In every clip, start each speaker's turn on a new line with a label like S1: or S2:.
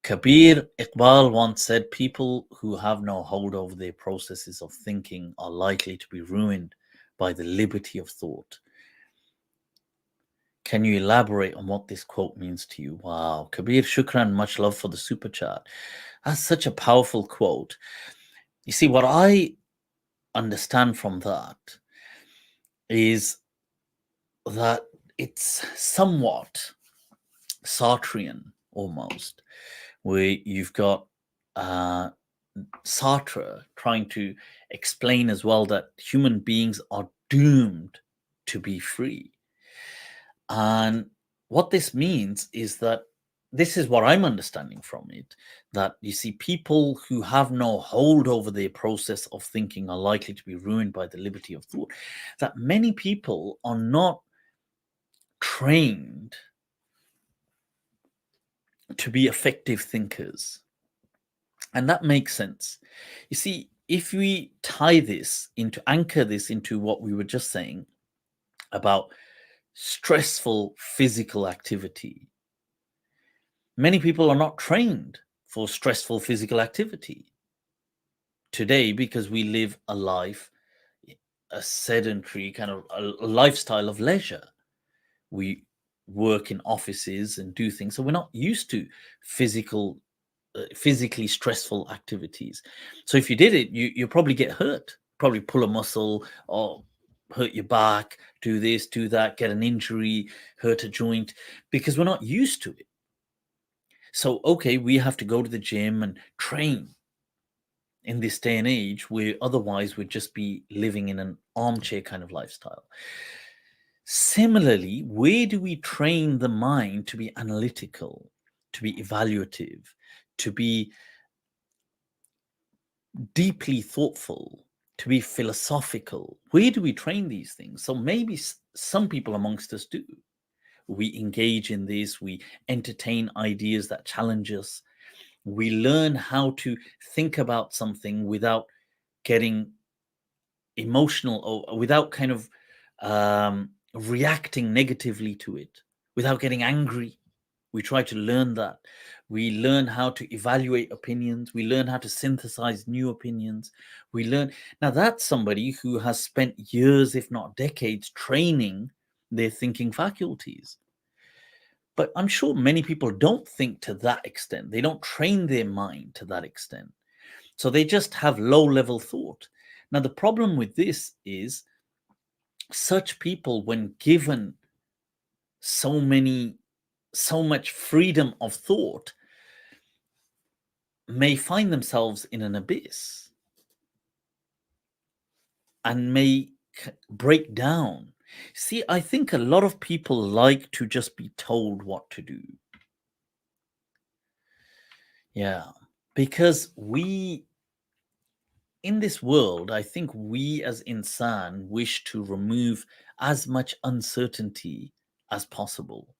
S1: Kabir Iqbal once said, people who have no hold over their processes of thinking are likely to be ruined by the liberty of thought. Can you elaborate on what this quote means to you? Wow. Kabir, shukran, much love for the super chat. That's such a powerful quote. You see, what I understand from that is that it's somewhat Sartrean almost, where you've got Sartre trying to explain as well that human beings are doomed to be free. And what this means is that this is what I'm understanding from it, that you see, people who have no hold over their process of thinking are likely to be ruined by the liberty of thought. That many people are not trained to be effective thinkers. And that makes sense. You see, if we anchor this into what we were just saying about stressful physical activity, many people are not trained for stressful physical activity today because we live a sedentary kind of a lifestyle of leisure. We work in offices and do things, so we're not used to physically stressful activities. So if you did it, you probably get hurt, probably pull a muscle or hurt your back, do this, do that, get an injury, hurt a joint, because we're not used to it. So, okay, we have to go to the gym and train in this day and age where otherwise we'd just be living in an armchair kind of lifestyle. Similarly, where do we train the mind to be analytical, to be evaluative, to be deeply thoughtful, to be philosophical? Where do we train these things? So maybe some people amongst us do. We engage in this, we entertain ideas that challenge us, we learn how to think about something without getting emotional or without kind of reacting negatively to it, without getting angry. We try to learn that. We learn how to evaluate opinions. We learn how to synthesize new opinions. We learn. Now, that's somebody who has spent years, if not decades, training their thinking faculties. But I'm sure many people don't think to that extent. They don't train their mind to that extent. So they just have low level thought. Now, the problem with this is such people, when given so much freedom of thought, may find themselves in an abyss and may break down. See, I think a lot of people like to just be told what to do. Yeah, because in this world, I think we as insan wish to remove as much uncertainty as possible.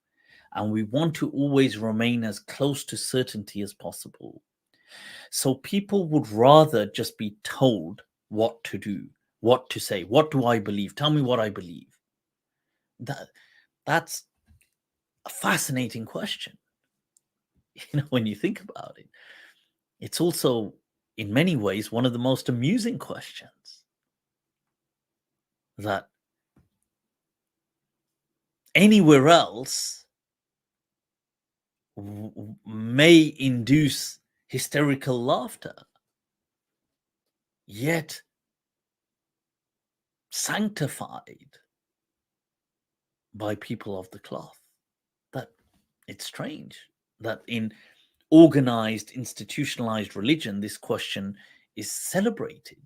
S1: And we want to always remain as close to certainty as possible. So people would rather just be told what to do, what to say, what do I believe? Tell me what I believe. That's a fascinating question. When you think about it, it's also in many ways one of the most amusing questions that anywhere else may induce hysterical laughter, yet sanctified by people of the cloth. That it's strange that in organized, institutionalized religion, this question is celebrated.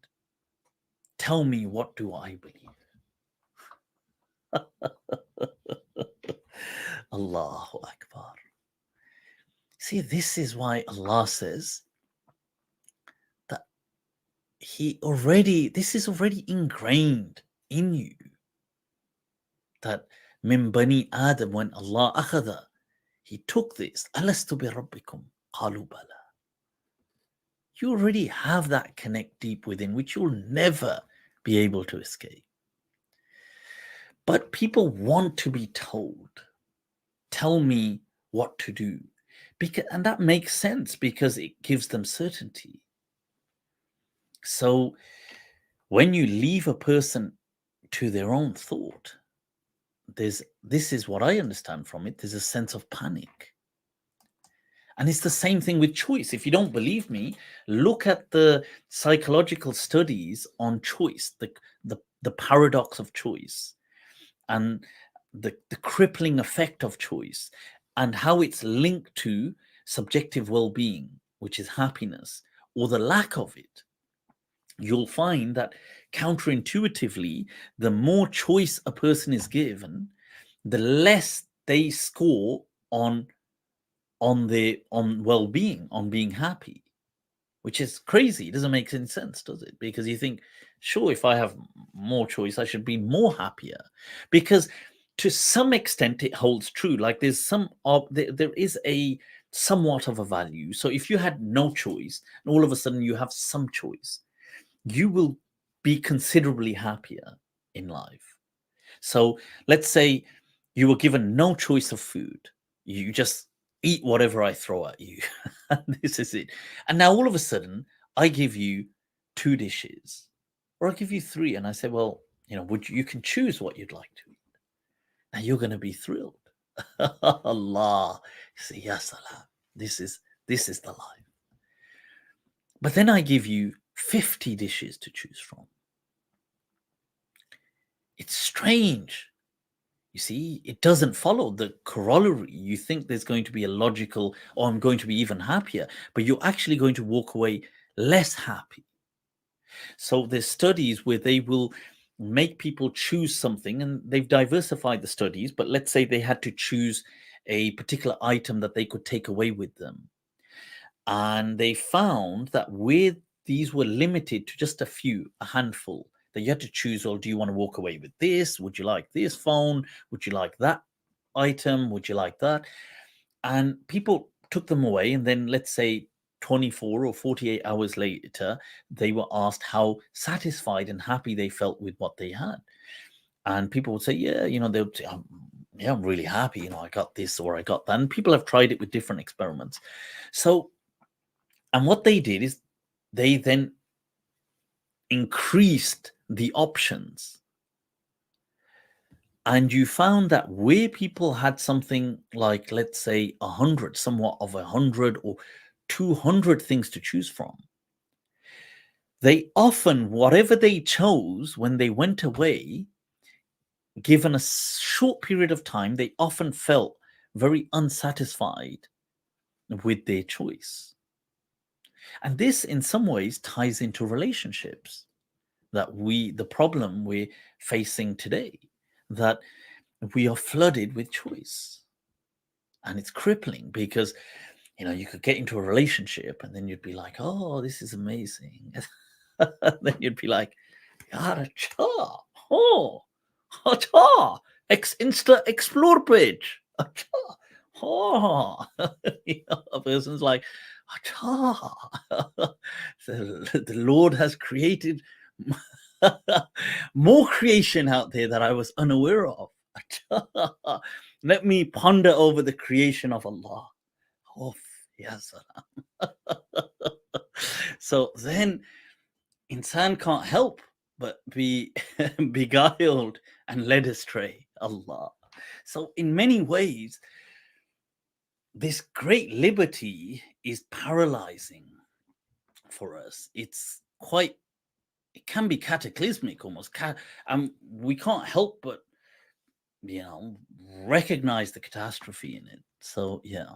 S1: Tell me, what do I believe? Allahu Akbar. See, this is why Allah says that this is already ingrained in you. That min bani Adam, when Allah akhada, He took this. Alastu bi rabbikum? Qalu bala. You already have that connect deep within, which you'll never be able to escape. But people want to be told, tell me what to do. And that makes sense because it gives them certainty. So when you leave a person to their own thought, this is what I understand from it, there's a sense of panic. And it's the same thing with choice. If you don't believe me, look at the psychological studies on choice, the paradox of choice, and the crippling effect of choice, and how it's linked to subjective well-being, which is happiness, or the lack of it. You'll find that counterintuitively, the more choice a person is given, the less they score on well-being, on being happy, which is crazy. It doesn't make any sense, does it? Because you think, sure, if I have more choice, I should be more happier. Because to some extent, it holds true. Like there's there is a somewhat of a value. So if you had no choice, and all of a sudden you have some choice, you will be considerably happier in life. So let's say you were given no choice of food. You just eat whatever I throw at you. And this is it. And now all of a sudden, I give you 2 dishes, or I give you 3, and I say, well, you can choose what you'd like to eat. Now you're going to be thrilled. Allah. You say, Ya salam. This is the life. But then I give you 50 dishes to choose from. It's strange. You see, it doesn't follow the corollary. You think there's going to be a logical, or I'm going to be even happier, but you're actually going to walk away less happy. So there's studies where they will make people choose something, and they've diversified the studies, but let's say they had to choose a particular item that they could take away with them. And they found that with these were limited to just a handful, that you had to choose, well, do you want to walk away with this? Would you like this phone? Would you like that item? Would you like that? And people took them away. And then let's say 24 or 48 hours later, they were asked how satisfied and happy they felt with what they had. And people would say, yeah, they would say, yeah, I'm really happy. I got this or I got that. And people have tried it with different experiments. So, and what they did is they then increased the options. And you found that where people had something like, let's say, 100, somewhat of 100 or 200 things to choose from, they often, whatever they chose, when they went away, given a short period of time, they often felt very unsatisfied with their choice. And this, in some ways, ties into relationships, that the problem we're facing today, that we are flooded with choice. And it's crippling because, you could get into a relationship and then you'd be like, oh, this is amazing. Then you'd be like, Yara cha, oh, cha, Insta explore page. Cha, oh. A person's like, cha. The Lord has created more creation out there that I was unaware of. Let me ponder over the creation of Allah. Oh, yes. So then insan can't help but be beguiled and led astray. Allah. So in many ways, this great liberty is paralyzing for us. It can be cataclysmic almost. We can't help but recognize the catastrophe in it. So yeah.